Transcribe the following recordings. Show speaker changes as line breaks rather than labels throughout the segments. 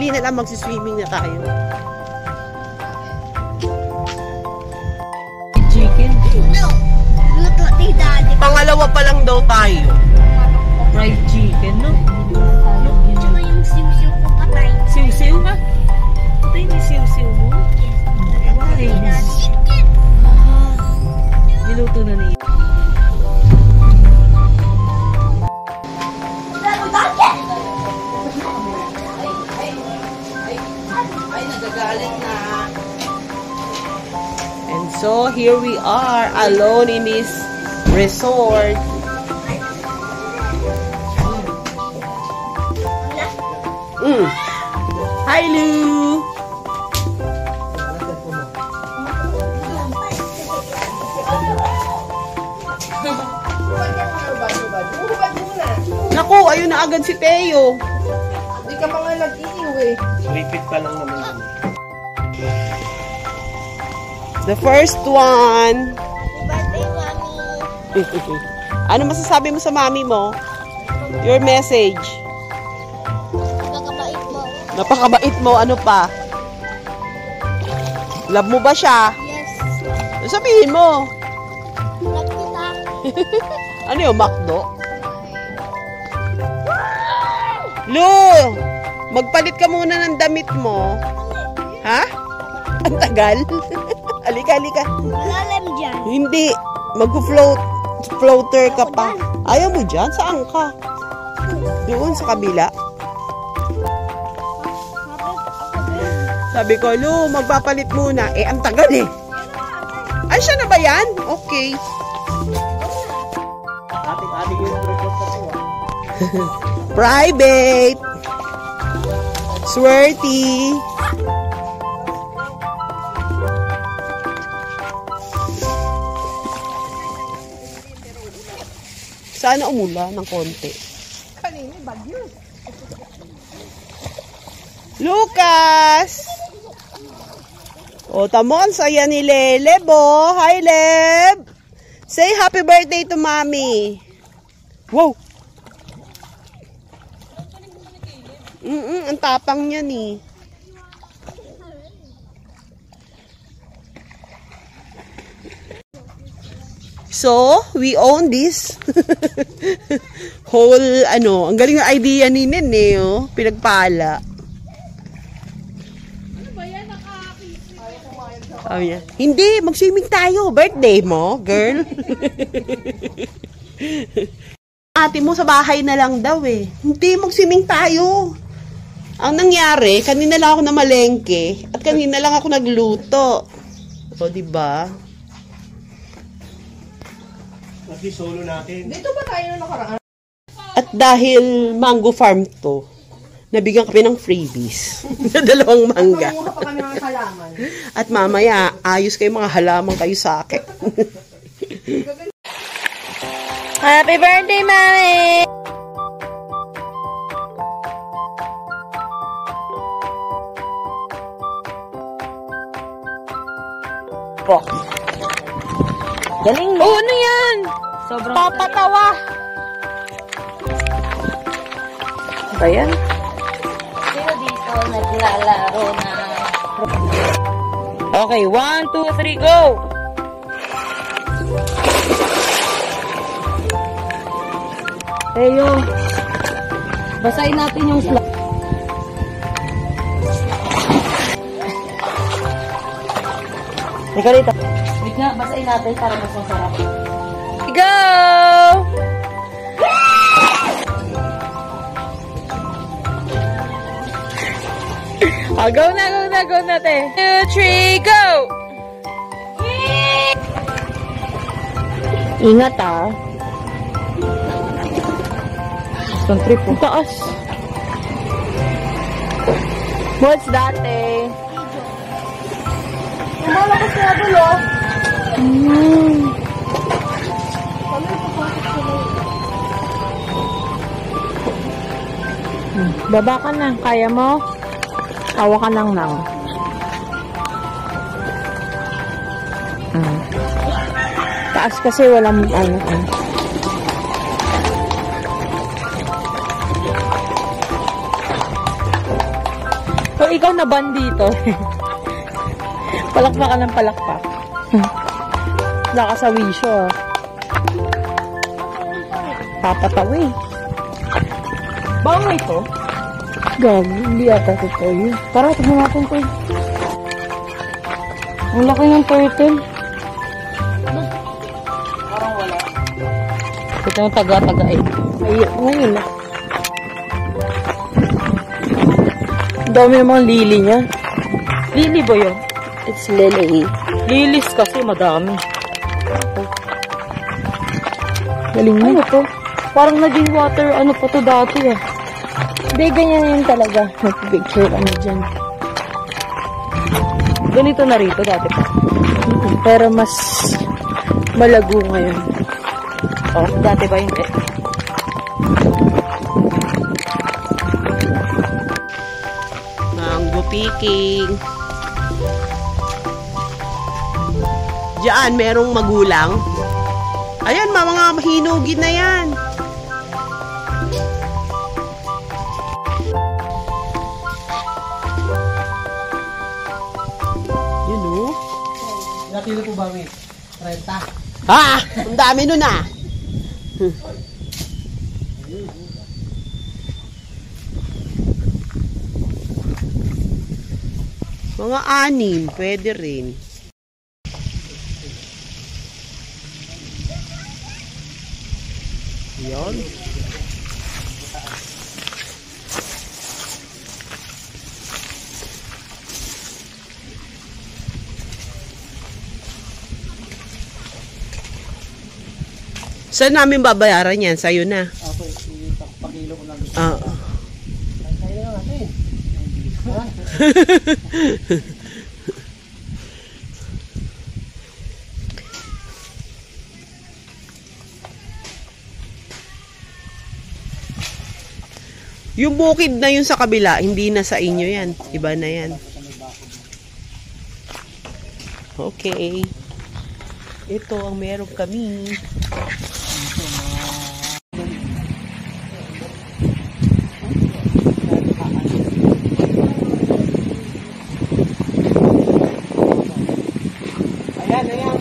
sabihin nila magsiswimming na tayo. Chicken?
No. Luto ni Daddy.
Pangalawa pa lang daw tayo.
Fried chicken, no?
Tsaka yung siw-siw ko patay.
Siw-siw ka? Patay ni siw-siw mo? Why? Niluto na niya.
Ay, nagagalit na. And so, here we are, alone in this resort. Hi, Lou! Naku, ayun na agad si Teo.
Hindi ka pa nga nag-iiw eh.
Repeat pa lang naman yun.
The first one.
Birthday, Mommy.
Ano masasabi mo sa mami mo? Your message.
Napakabait mo.
Napakabait mo. Ano pa? Love mo ba siya?
Yes.
Sabihin mo.
Love kita.
Ano yung McDo? Lu! Magpalit ka muna ng damit mo. Ha? Ang tagal? Halika, halika.
Malalim dyan.
Hindi. Mag-floater ka pa. Ayaw mo dyan? Saan ka? Doon sa kabila. Sabi ko, Lu, magpapalit muna. Eh, ang tagal eh. Ay, siya na ba yan? Okay.
Ating-ating yung report na po.
Private. Swerty. Sana umula ng konti.
Kanina, bagyo.
Lucas! O, tamo, ang saya ni Leleb, oh. Hi, Leb! Say happy birthday to Mommy. Wow! Ang tapang niya ni. So, we own this whole, ang galing na idea ni Nene, oh. Pinagpala. Ano ba yan? Sabi niya, hindi, mag-swimming tayo. Birthday mo, girl. Ate mo sa bahay na lang daw eh. Hindi, mag-swimming tayo. Ang nangyari, kanina lang ako namalengke at kanina lang ako nagluto. O, diba?
Lagi solo natin.
Dito ba tayo na nakaraan?
At dahil mango farm to, nabigyan kami ng freebies. Na 2 mangga.
Manguha pa kami ng halaman.
At mamaya, ayos kayo mga halaman kayo sa akin.
Happy birthday, Mommy! Po. Galing mo. Oh, ano yan? Sobrang papatawa. Ba yan?
Sino dito naglalaro na?
Okay, 1, 2, 3, go! Eyo. Basahin natin yung slide. Ika dito. Wait nga, basahin natin para mas masarap. Go! Oh, go na, te. 2, 3, go! Ingat, ah. Isang trip, oh. Taas. What's that, eh?
Lumalabas na dulo.
Baba ka na. Kaya mo? Tawa ka lang lang. Taas kasi walang ano. ikaw na ban dito. Palakpak ka ng palakpak. Nakasawi siya. Papatawi. Baka ito? Gag, hindi ata totoo yun. Tara, tignan natin ito. Ang laki ng turtle. Parang wala. Ito yung taga-taga eh. Ay, ngayon na. Ang dami ng mga lily niya. Lily ba yun?
It's lily.
Lilis kasi madami. Galing mo. Ano to? Parang naging water, ano pa to dati ah.
Hindi, ganyan yun talaga. Mag-picture kami dyan.
Ganito na rito dati pa. Pero mas malago ngayon. Oh, dati ba hindi?
Mango picking. Diyan, merong magulang. Ayan, mga hinugin na yan. Yun o.
Ilang kilo po ba, Miss? 30.
Ha? Ang dami nun ah. Mga 6, pwede rin. Yan. Saan namin babayaran yan? Sa'yo na.
Ako, pakilo ko lang.
Oo.
Kaya na natin.
Yung bukid na yun sa kabila, hindi na sa inyo yan. Iba na yan. Okay. Ito ang meron kami.
Ayan, ayan.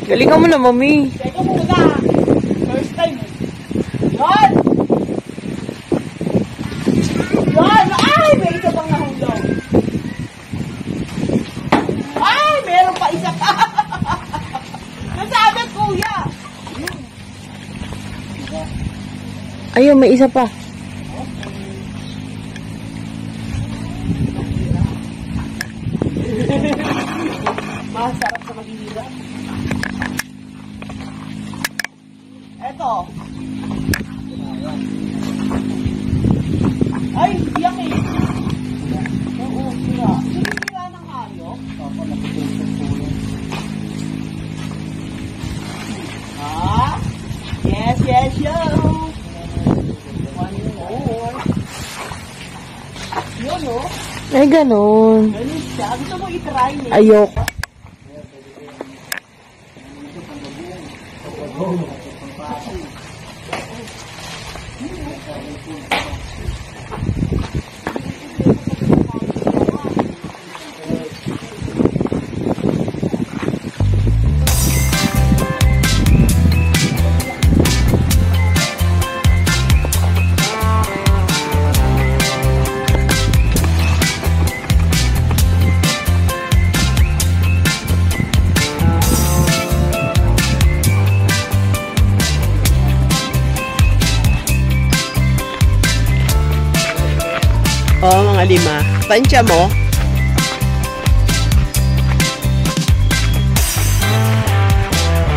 Galingan mo na, mami.
Teka muna. First time. Yan! Yan! Ay! May isa pang nahulog. Ay! Meron pa isa pa. Nasabi, kuya.
Ayun, may isa pa.
Masarap sa mahihirap. Eto. Ay, iyak eh. Oo, sila. Sila ng hayop. Papa, nakitulong. Ah? Yes, yes, yo. One more. Yun, oh.
Ay, ganun.
Ganun siya. Gusto mo i-try niya?
Ayok.
Oo, mga 5. Tansya mo.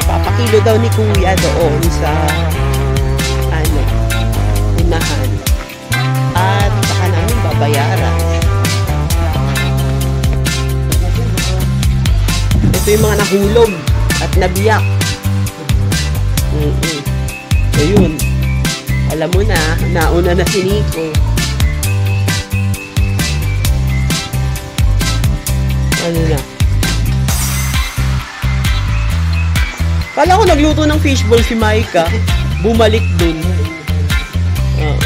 Papakilo daw ni kuya doon sa unahan. At saka namin babayaran. Ito yung mga nahulog at nabiyak. Ayun. Alam mo na, nauna na si Nico. Ano na? Kala ko nagluto ng fishball si Maika. Bumalik dun. Oo.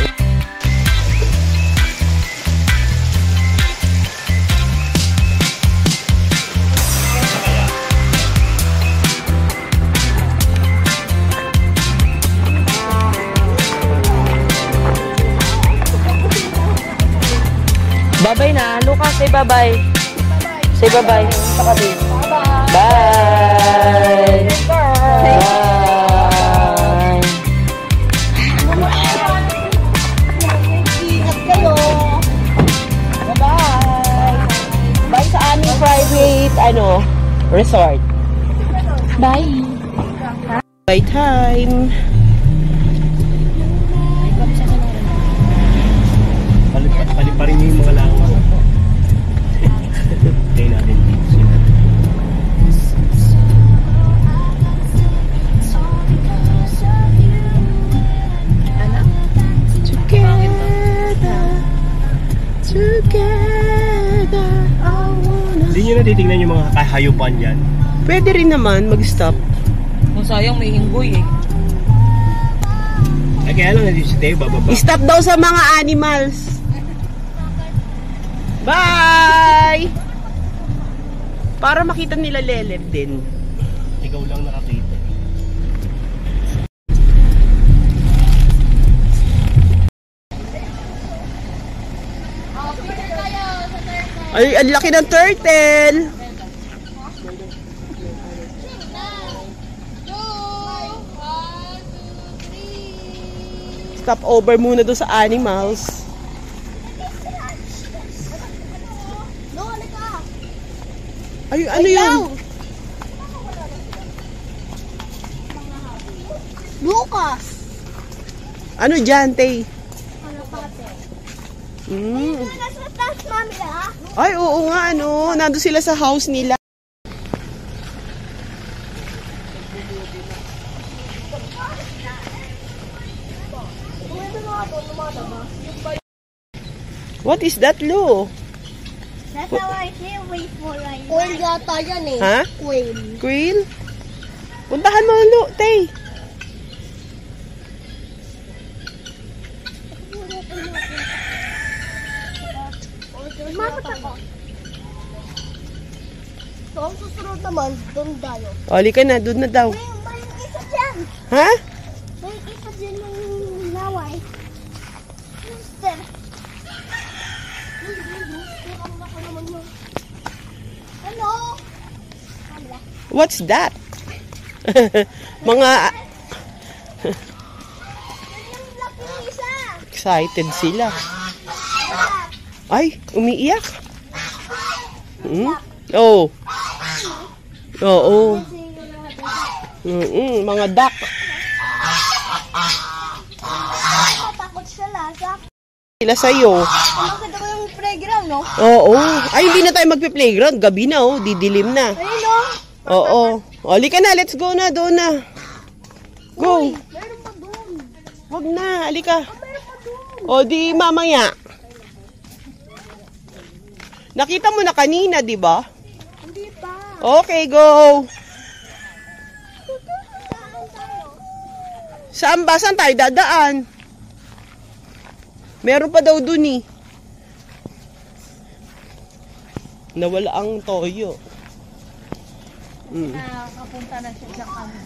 Bye-bye na. Lucas, say bye-bye. Say bye-bye. Bye-bye. Bye. Bye.
Ingat kayo.
Bye-bye. Bye sa aming private, resort.
Bye.
Bye time.
Paliparin niyo yung mga langaw. Tayo natin dito.
Together, I wanna...
Hindi nyo natitignan yung mga kahayupan dyan.
Pwede rin naman mag-stop.
Kung sayang may hinggoy eh.
Ay kaya lang nandito si Teo bababa.
Stop daw sa mga animals. Bye! Para makita nila Leleb din.
Ikaw lang nakakita.
Ay, ang laki ng turtle. Stop over muna doon sa animals. Ay, ano yun?
Lucas.
Ano dyan, Tay?
Kalapate.
Mm.
Nasa taas, mami, ha?
Ay, oo nga, nandun sila sa house nila. What is that, Lo?
That's how I say wait for like Quail yata yan eh.
Ha?
Quail.
Quail? Puntahan mo, Lo, Tay.
Mapot ako. So, ang susunod naman, doon tayo.
Oli ka na, doon na daw.
May isa dyan.
Ha?
May isa dyan ng laway. Mister. Hello?
What's that? Mga
Yung laki ng isa.
excited sila. Ay, umiiyak. Hmm? Oh. Oo. Mga duck.
Matakot siya lasa.
Sila sa'yo.
Makita ko yung playground, no?
Oo. Ay, hindi na tayo magpe-playground. Gabi na, oh. Didilim na.
Ayun, no?
Oo. Oli ka na, let's go na. Doon na. Go.
Meron pa doon.
Wag na, alika.
Meron pa doon.
O, di mamaya. Nakita mo na kanina, di ba?
Hindi pa.
Okay, go.
Saan tayo?
Saan ba? Saan tayo dadaan? Meron pa daw dun eh. Nawala ang toyo.
Kapunta na siya sa kami.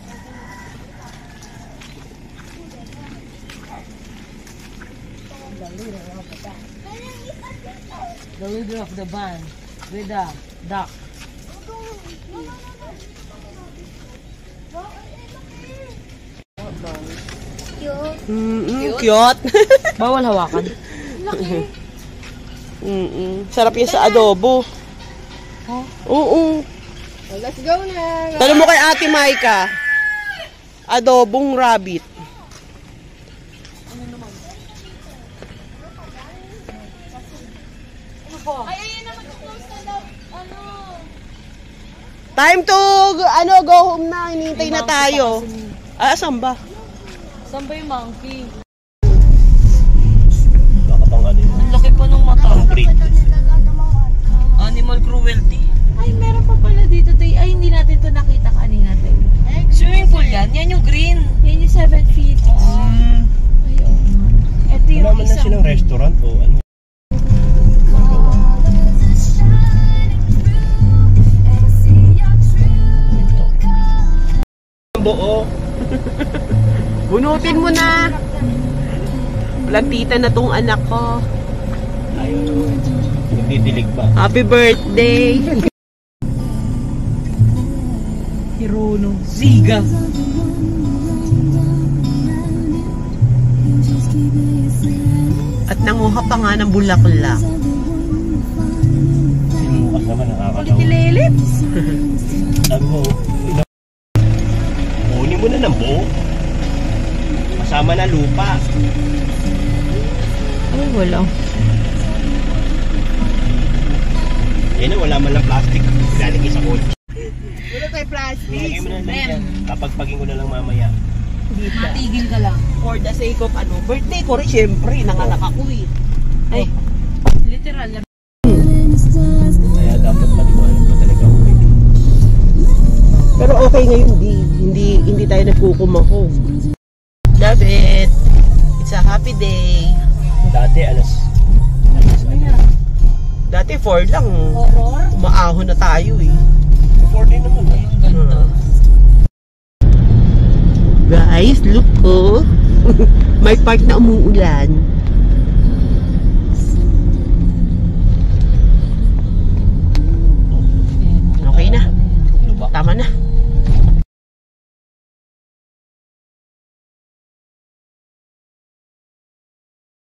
The leader of the band with the duck.
Cute.
Cute.
Bawal hawakan.
Sarap yan sa adobo. Oo.
Let's go na.
Tanong mo kay Ate Maika. Adobong rabbit. Time to go home na. Hinihintay na tayo. Saan ba?
Saan ba yung monkey?
Baka pang ano yun.
Ang laki pa ng mata.
Pang breed.
Animal cruelty.
Ay, meron pa pala dito, Tay. Ay, hindi natin ito nakita kanina, Tay.
Swimming pool yan? Yan yung green.
Yan yung 7 feet. Ayun. Ito yung
Wala man na
isang...
silang restaurant o ano. Buo.
Bunutin mo na. Plantita na tong anak ko.
Ayun. Magdidilig ba?
Happy birthday!
Hirono. Ziga.
At nanguha pa nga ng bulaklak.
Sinukas naman, nakakatawa.
Lilit.
Sabi mo, kunin mo na ng buo. Kasama na lupa.
Ay, wala.
Yan na, wala man lang plastic. Galing sa kotse.
Wala tayo plastic.
Lagay mo na lang dyan. Kapagpagin ko na lang mamaya.
Matigil ka lang.
For the sake of birthday ko rin, syempre, nanganak ako eh. Ay,
Literal.
Kaya dapat maliwanag pa talaga ako pwede.
pero okay ngayon, hindi tayo nagkukumahog. Love it. It's a happy day.
Dati
Dati 4 lang.
Horror?
Umaahon na tayo eh.
40 naman eh.
Ang ganda.
Guys, look oh. May part na umuulan.